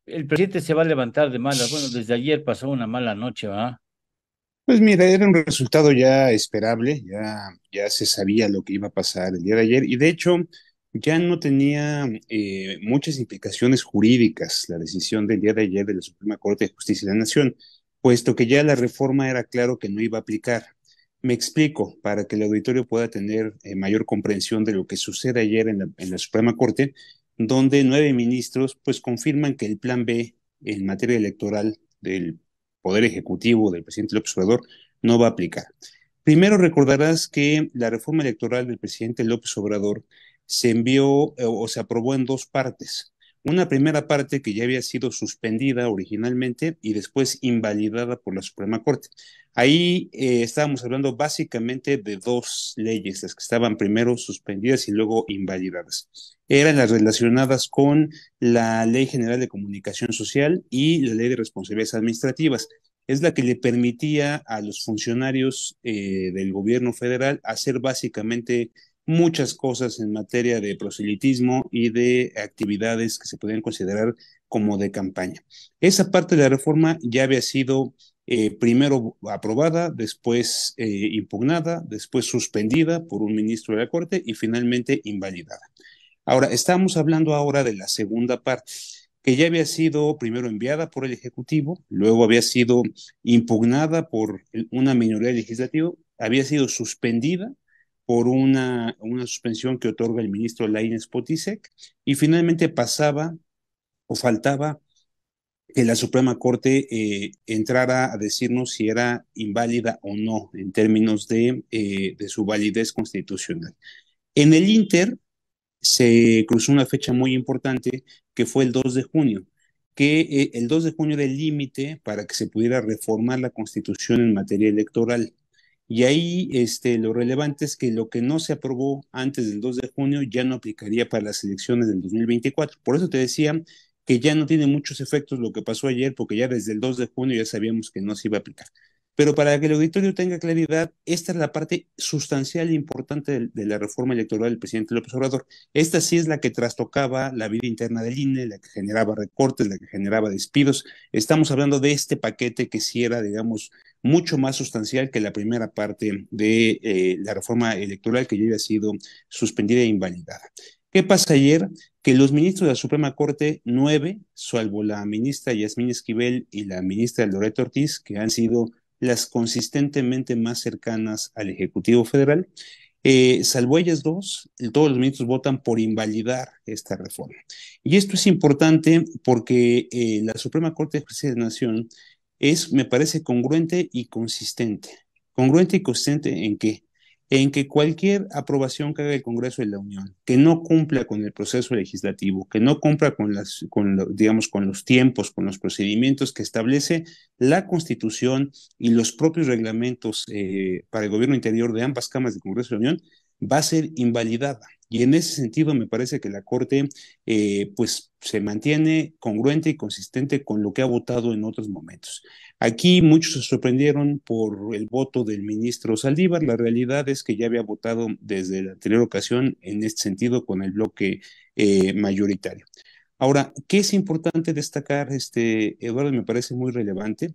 El presidente se va a levantar de malas. Bueno, desde ayer pasó una mala noche, ¿va? Pues mira, era un resultado ya esperable, ya se sabía lo que iba a pasar el día de ayer y de hecho ya no tenía muchas implicaciones jurídicas la decisión del día de ayer de la Suprema Corte de Justicia de la Nación, puesto que ya la reforma era claro que no iba a aplicar. Me explico, para que el auditorio pueda tener mayor comprensión de lo que sucede ayer en la Suprema Corte, donde 9 ministros pues confirman que el plan B en materia electoral del Poder Ejecutivo del presidente López Obrador no va a aplicar. Primero recordarás que la reforma electoral del presidente López Obrador se envió o se aprobó en dos partes. Una primera parte que ya había sido suspendida originalmente y después invalidada por la Suprema Corte. Ahí estábamos hablando básicamente de dos leyes, las que estaban primero suspendidas y luego invalidadas. Eran las relacionadas con la Ley General de Comunicación Social y la Ley de Responsabilidades Administrativas. Es la que le permitía a los funcionarios del gobierno federal hacer básicamente muchas cosas en materia de proselitismo y de actividades que se podían considerar como de campaña. Esa parte de la reforma ya había sido primero aprobada, después impugnada, después suspendida por un ministro de la Corte y finalmente invalidada. Ahora, estamos hablando ahora de la segunda parte, que ya había sido primero enviada por el Ejecutivo, luego había sido impugnada por una minoría legislativa, había sido suspendida por una suspensión que otorga el ministro Lainez Potisek, y finalmente pasaba o faltaba que la Suprema Corte entrara a decirnos si era inválida o no en términos de su validez constitucional. En el Inter, se cruzó una fecha muy importante que fue el 2 de junio, que el 2 de junio era el límite para que se pudiera reformar la Constitución en materia electoral. Y ahí lo relevante es que lo que no se aprobó antes del 2 de junio ya no aplicaría para las elecciones del 2024. Por eso te decía que ya no tiene muchos efectos lo que pasó ayer, porque ya desde el 2 de junio ya sabíamos que no se iba a aplicar. Pero para que el auditorio tenga claridad, esta es la parte sustancial e importante de la reforma electoral del presidente López Obrador. Esta sí es la que trastocaba la vida interna del INE, la que generaba recortes, la que generaba despidos. Estamos hablando de este paquete que sí era, digamos, mucho más sustancial que la primera parte de la reforma electoral que ya había sido suspendida e invalidada. ¿Qué pasa ayer? Que los ministros de la Suprema Corte, 9, salvo la ministra Yasmín Esquivel y la ministra Loreto Ortiz, que han sido las consistentemente más cercanas al Ejecutivo Federal, salvo ellas dos, todos los ministros votan por invalidar esta reforma. Y esto es importante porque la Suprema Corte de Justicia de la Nación es, me parece, congruente y consistente. Congruente y consistente en qué? En que cualquier aprobación que haga el Congreso de la Unión, que no cumpla con el proceso legislativo, que no cumpla digamos, con los tiempos, con los procedimientos que establece la Constitución y los propios reglamentos para el gobierno interior de ambas cámaras del Congreso de la Unión, va a ser invalidada. Y en ese sentido me parece que la Corte pues se mantiene congruente y consistente con lo que ha votado en otros momentos. Aquí muchos se sorprendieron por el voto del ministro Saldívar. La realidad es que ya había votado desde la anterior ocasión en este sentido con el bloque mayoritario. Ahora, ¿qué es importante destacar, Eduardo? Me parece muy relevante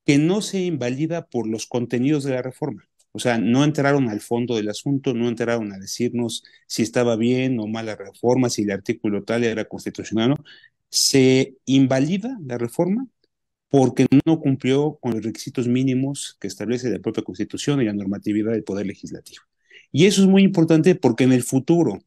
que no se invalida por los contenidos de la reforma. O sea, no entraron al fondo del asunto, no entraron a decirnos si estaba bien o mal la reforma, si el artículo tal era constitucional o no. Se invalida la reforma porque no cumplió con los requisitos mínimos que establece la propia Constitución y la normatividad del Poder Legislativo. Y eso es muy importante porque en el futuro,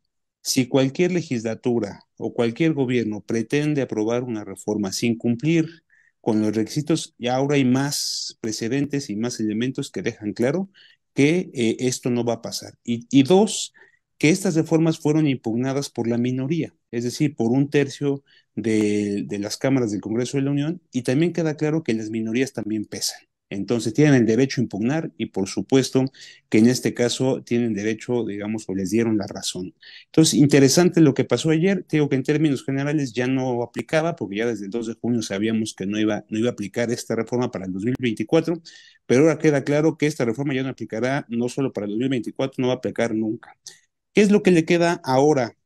si cualquier legislatura o cualquier gobierno pretende aprobar una reforma sin cumplir con los requisitos, ya ahora hay más precedentes y más elementos que dejan claro que esto no va a pasar. Y dos, que estas reformas fueron impugnadas por la minoría, es decir, por un tercio de las cámaras del Congreso de la Unión, y también queda claro que las minorías también pesan. Entonces tienen el derecho a impugnar y por supuesto que en este caso tienen derecho, digamos, o les dieron la razón. Entonces, interesante lo que pasó ayer. Te digo que en términos generales ya no aplicaba, porque ya desde el 2 de junio sabíamos que no iba a aplicar esta reforma para el 2024, pero ahora queda claro que esta reforma ya no aplicará no solo para el 2024, no va a aplicar nunca. ¿Qué es lo que le queda ahora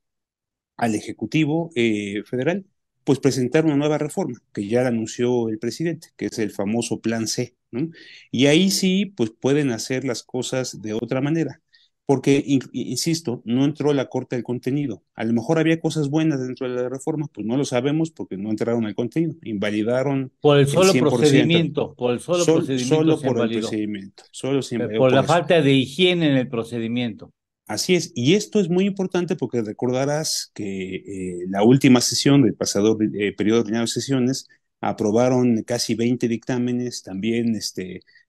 al Ejecutivo Federal, pues presentar una nueva reforma, que ya la anunció el presidente, que es el famoso Plan C, ¿no? Y ahí sí, pues pueden hacer las cosas de otra manera, porque, insisto, no entró la Corte al contenido. A lo mejor había cosas buenas dentro de la reforma, pues no lo sabemos porque no entraron al contenido, invalidaron el 100%, Por el solo procedimiento solo se por el invalidó, procedimiento, solo se invadió por por la eso. falta de higiene en el procedimiento. Así es, y esto es muy importante porque recordarás que la última sesión del pasado periodo ordinario de sesiones aprobaron casi 20 dictámenes, también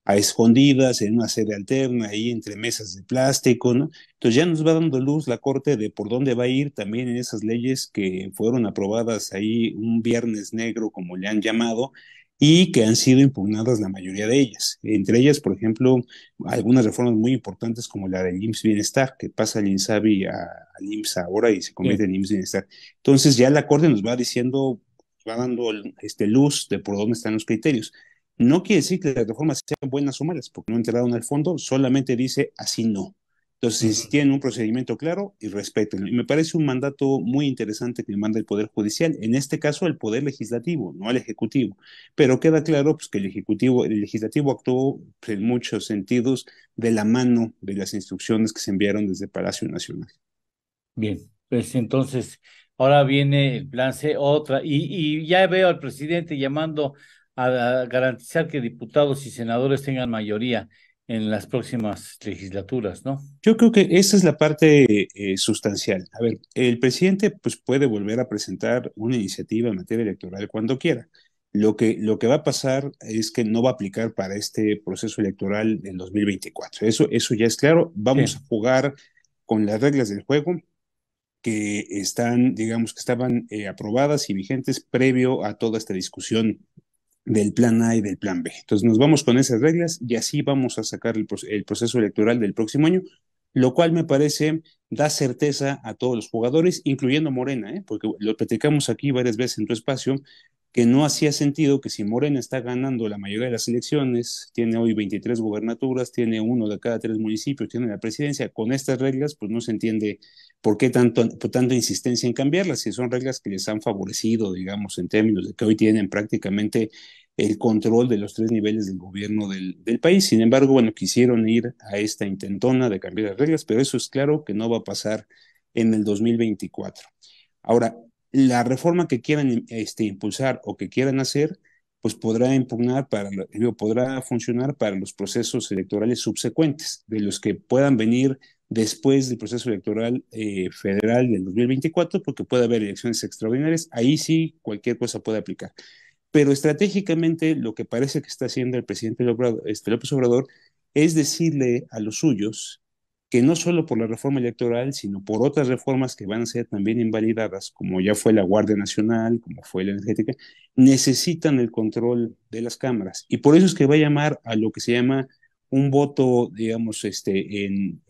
a escondidas, en una sede alterna, ahí entre mesas de plástico, ¿no? Entonces ya nos va dando luz la Corte de por dónde va a ir también en esas leyes que fueron aprobadas ahí un viernes negro, como le han llamado, y que han sido impugnadas la mayoría de ellas. Entre ellas, por ejemplo, algunas reformas muy importantes como la del IMSS Bienestar, que pasa al INSABI al IMSS ahora y se convierte Sí. en IMSS Bienestar. Entonces ya la Corte nos va diciendo, va dando luz de por dónde están los criterios. No quiere decir que las reformas sean buenas o malas, porque no entraron al fondo, solamente dice así no. Entonces, si Ujú. tienen un procedimiento claro y respétenlo. Y me parece un mandato muy interesante que le manda el Poder Judicial, en este caso el Poder Legislativo, no al Ejecutivo. Pero queda claro pues, que el Legislativo actuó pues, en muchos sentidos de la mano de las instrucciones que se enviaron desde Palacio Nacional. Bien, pues entonces ahora viene el plan C, y ya veo al presidente llamando a garantizar que diputados y senadores tengan mayoría en las próximas legislaturas, ¿no? Yo creo que esa es la parte sustancial. A ver, el presidente pues, puede volver a presentar una iniciativa en materia electoral cuando quiera. Lo que va a pasar es que no va a aplicar para este proceso electoral del 2024. Eso ya es claro. Vamos a Sí. jugar con las reglas del juego que están, digamos, que estaban aprobadas y vigentes previo a toda esta discusión del plan A y del plan B. Entonces nos vamos con esas reglas y así vamos a sacar el proceso electoral del próximo año, lo cual me parece da certeza a todos los jugadores, incluyendo Morena, porque lo platicamos aquí varias veces en tu espacio, que no hacía sentido que si Morena está ganando la mayoría de las elecciones, tiene hoy 23 gubernaturas, tiene uno de cada tres municipios, tiene la presidencia, con estas reglas, pues no se entiende por qué tanta insistencia en cambiarlas, si son reglas que les han favorecido, digamos, en términos de que hoy tienen prácticamente el control de los tres niveles del gobierno del país. Sin embargo, bueno, quisieron ir a esta intentona de cambiar las reglas, pero eso es claro que no va a pasar en el 2024. Ahora, la reforma que quieran impulsar o que quieran hacer, pues podrá funcionar para los procesos electorales subsecuentes, de los que puedan venir después del proceso electoral federal del 2024, porque puede haber elecciones extraordinarias, ahí sí cualquier cosa puede aplicar. Pero estratégicamente lo que parece que está haciendo el presidente López Obrador es decirle a los suyos que no solo por la reforma electoral, sino por otras reformas que van a ser también invalidadas, como ya fue la Guardia Nacional, como fue la energética, necesitan el control de las cámaras. Y por eso es que va a llamar a lo que se llama un voto, digamos, en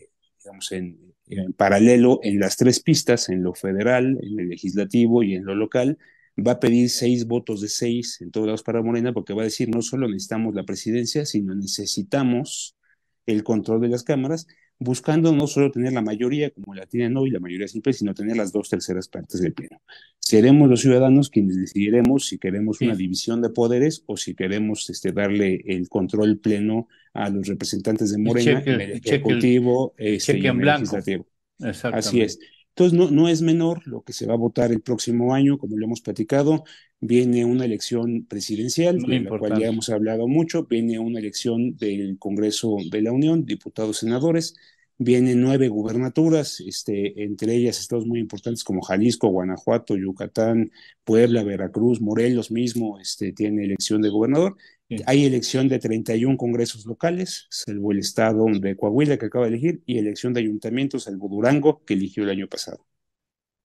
paralelo en las tres pistas, en lo federal, en el legislativo y en lo local, va a pedir 6 votos de 6 en todos lados para Morena, porque va a decir no solo necesitamos la presidencia, sino necesitamos el control de las cámaras, buscando no solo tener la mayoría, como la tienen hoy, la mayoría simple, sino tener las 2/3 partes del pleno. Seremos los ciudadanos quienes decidiremos si queremos una Sí, división de poderes o si queremos darle el control pleno a los representantes de Morena en el Ejecutivo el cheque y en en el blanco. Legislativo. Así Exactamente. es. Entonces, no es menor lo que se va a votar el próximo año, como lo hemos platicado. Viene una elección presidencial, Muy de la cual ya importante. hemos hablado mucho. Viene una elección del Congreso de la Unión, diputados, senadores. Vienen 9 gubernaturas, entre ellas estados muy importantes como Jalisco, Guanajuato, Yucatán, Puebla, Veracruz, Morelos mismo, tiene elección de gobernador. Sí. Hay elección de 31 congresos locales, salvo el estado de Coahuila que acaba de elegir, y elección de ayuntamientos, salvo Durango, que eligió el año pasado.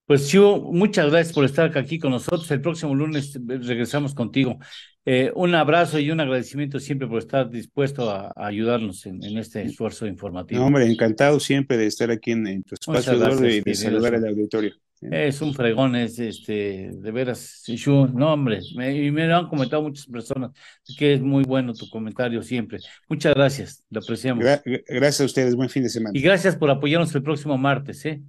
Pues Chivo, muchas gracias por estar aquí con nosotros. El próximo lunes regresamos contigo. Un abrazo y un agradecimiento siempre por estar dispuesto a ayudarnos en este esfuerzo No, informativo. hombre, encantado siempre de estar aquí en tu Muchas espacio, Eduardo, gracias, y de querido. saludar al auditorio. ¿Eh? Es un fregón, de veras, Shu, no, hombre, y me lo han comentado muchas personas, que es muy bueno tu comentario siempre. Muchas gracias, lo apreciamos. Gracias a ustedes, buen fin de Y semana. gracias por apoyarnos el próximo martes, ¿eh?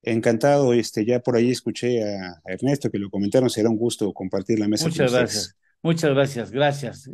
Encantado, ya por ahí escuché a Ernesto que lo comentaron, será un gusto compartir la mesa con Muchas gracias. ustedes. Muchas gracias. Gracias.